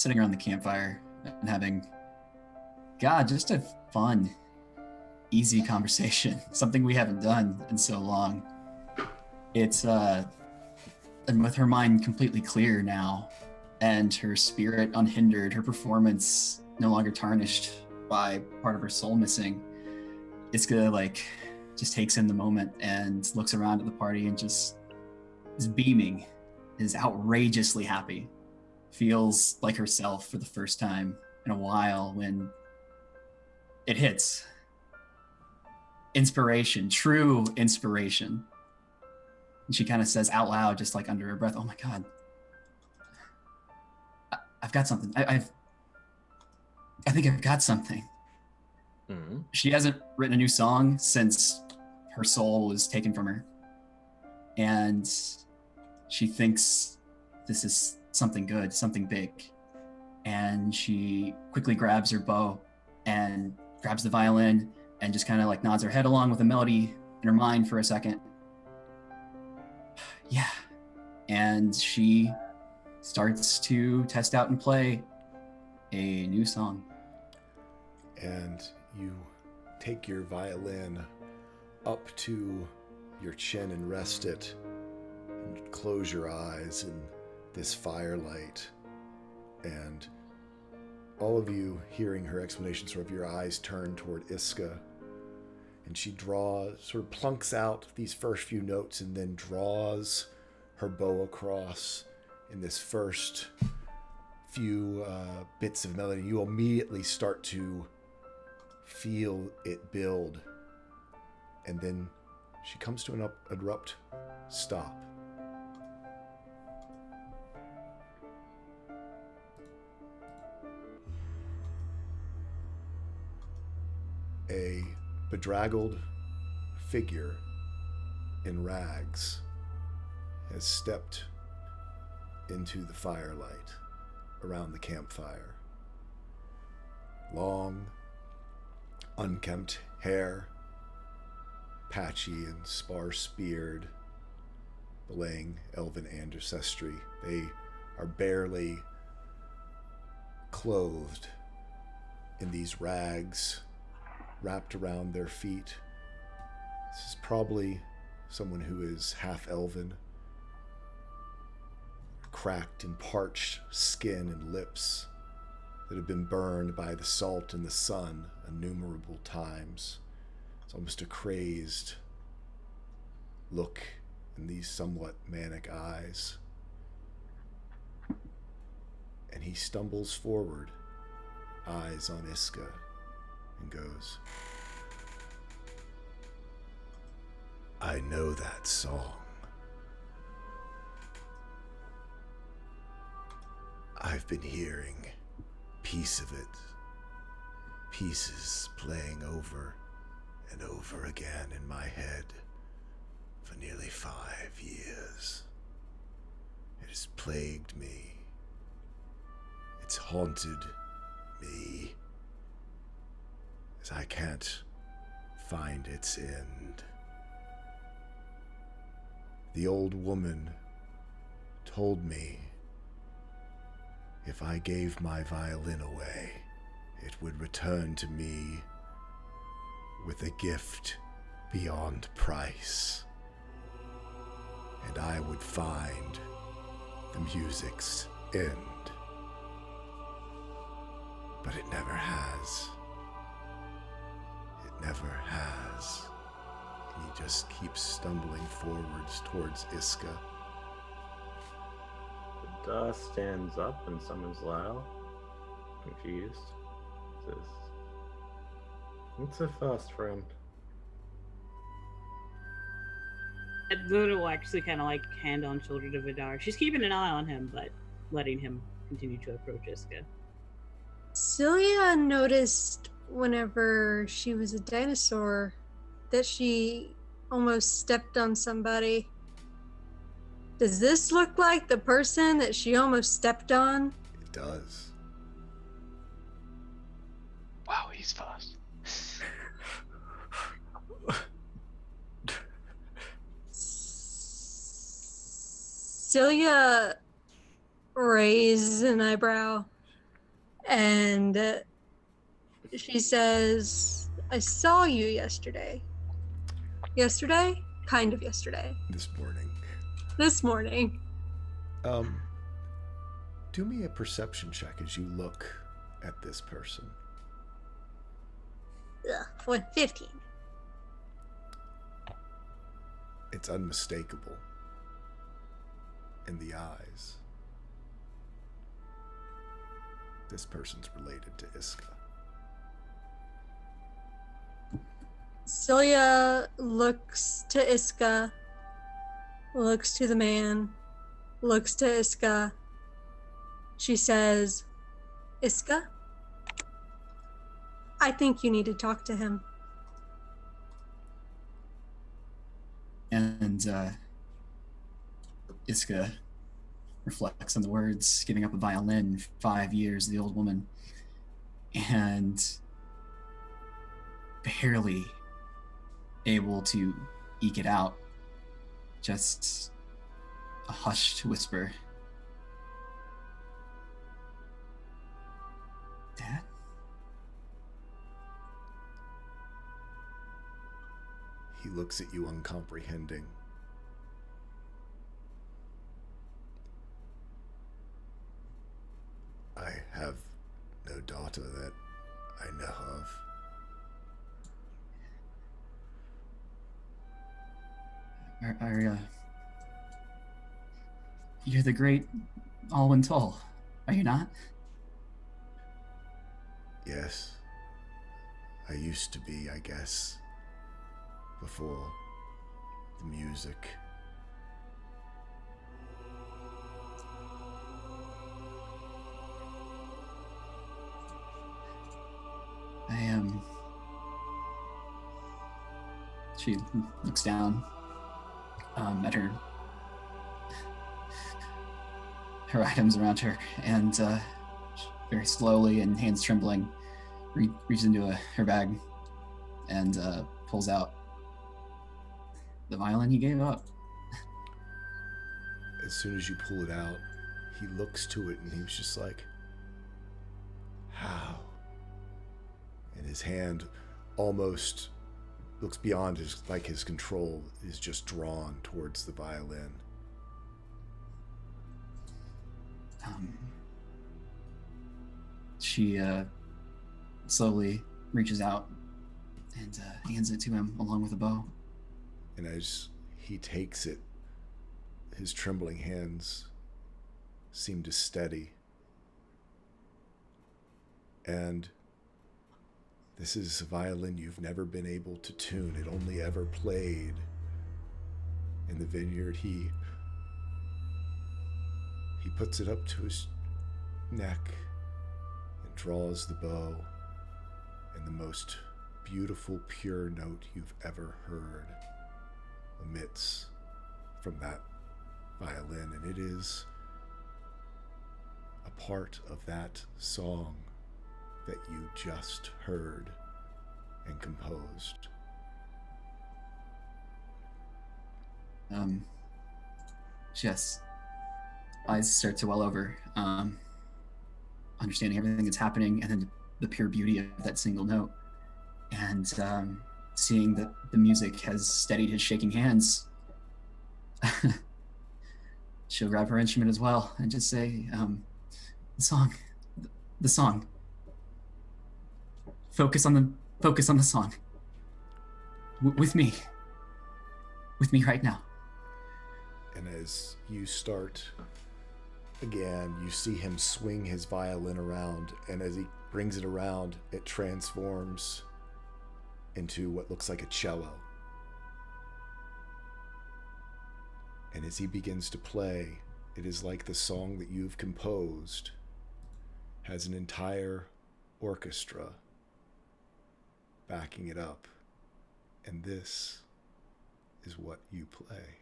sitting around the campfire and having, God, just a fun, easy conversation. Something we haven't done in so long. It's and with her mind completely clear now, and her spirit unhindered, her performance no longer tarnished by part of her soul missing, Iska just takes in the moment and looks around at the party and just is beaming, is outrageously happy, feels like herself for the first time in a while when it hits. Inspiration, true inspiration. And she kind of says out loud, just like under her breath, "Oh my God, I've got something. I think I've got something." Mm-hmm. She hasn't written a new song since her soul was taken from her. And she thinks this is something good, something big. And she quickly grabs her bow and grabs the violin and just kind of nods her head along with the melody in her mind for a second. Yeah. And she starts to test out and play a new song. And you take your violin up to your chin and rest it, and close your eyes in this firelight. And all of you hearing her explanation, sort of your eyes turn toward Iska, and she plunks out these first few notes and then draws her bow across in this first few bits of melody. You immediately start to feel it build, and then she comes to an abrupt stop. A bedraggled figure in rags has stepped into the firelight around the campfire. Long, unkempt hair, patchy and sparse beard, belaying elven ancestry. They are barely clothed in these rags wrapped around their feet. This is probably someone who is half elven. Cracked and parched skin and lips that have been burned by the salt and the sun innumerable times. It's almost a crazed look in these somewhat manic eyes. And he stumbles forward, eyes on Iska, and goes, "I know that song. I've been hearing piece of it, pieces playing over and over again in my head for nearly 5 years. It has plagued me. It's haunted me, as I can't find its end. The old woman told me if I gave my violin away, it would return to me with a gift beyond price, and I would find the music's end. But it never has. It never has." And he just keeps stumbling forwards towards Iska. Da stands up and summons Lyle, confused. Says, "What's so fast, friend?" Luna will actually kind of hand on shoulder to Vidar. She's keeping an eye on him, but letting him continue to approach Iska. Celia noticed whenever she was a dinosaur that she almost stepped on somebody. Does this look like the person that she almost stepped on? It does. Wow, he's fast. Celia raises an eyebrow. And she says, I saw you yesterday. Yesterday? Kind of yesterday. This morning. This morning. Do me a perception check as you look at this person. For 15. It's unmistakable in the eyes. This person's related to Iska. Celia looks to Iska, looks to the man, looks to Iska. She says, Iska, I think you need to talk to him. And Iska reflects on the words, giving up a violin, 5 years, the old woman, and barely able to eke it out, just a hushed whisper. Dad? He looks at you uncomprehending. I have no daughter that I know of. You're the great Alwyn Toll, are you not? Yes. I used to be, I guess, before the music. She looks down at her items around her, and very slowly and hands trembling, reaches into her bag and pulls out the violin he gave up. As soon as you pull it out, he looks to it and he was just like, how? And his hand almost looks beyond his control, is just drawn towards the violin. She slowly reaches out and hands it to him along with a bow. And as he takes it, his trembling hands seem to steady. And this is a violin you've never been able to tune. It only ever played in the vineyard. He puts it up to his neck and draws the bow, and the most beautiful, pure note you've ever heard emits from that violin, and it is a part of that song that you just heard and composed. Yes. Eyes start to well over, understanding everything that's happening, and then the pure beauty of that single note. And seeing that the music has steadied his shaking hands, she'll grab her instrument as well and just say, the song. Focus on the song. With me right now. And as you start again, you see him swing his violin around, and as he brings it around, it transforms into what looks like a cello. And as he begins to play, it is like the song that you've composed has an entire orchestra backing it up. And this is what you play.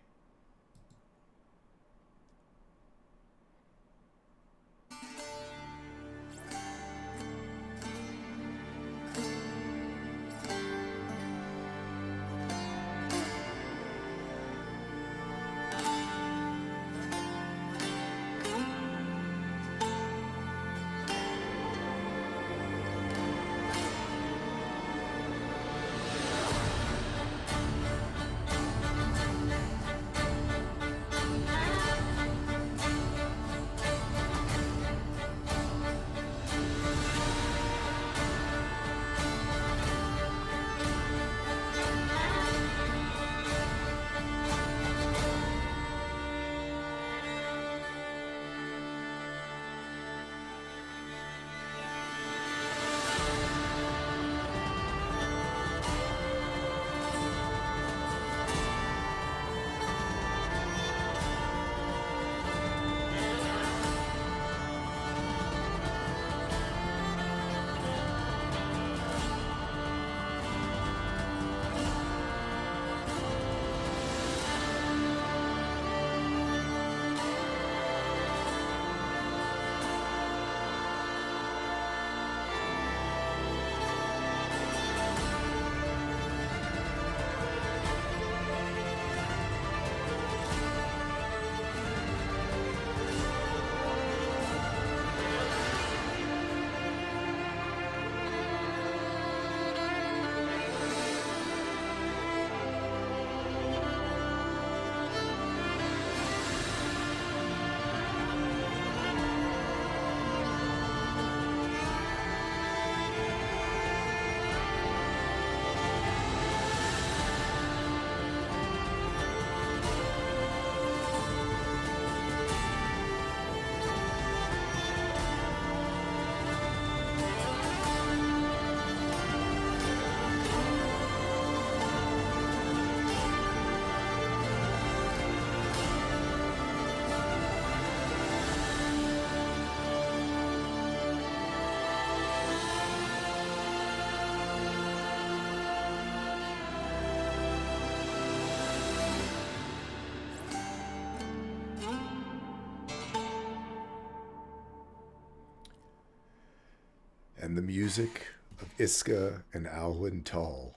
And the music of Iska and Alwyn Tull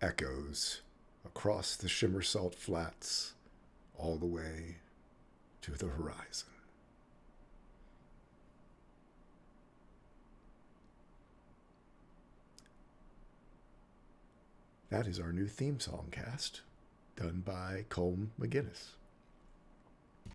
echoes across the Shimmersalt Flats all the way to the horizon. That is our new theme song cast, done by Colm McGinnis.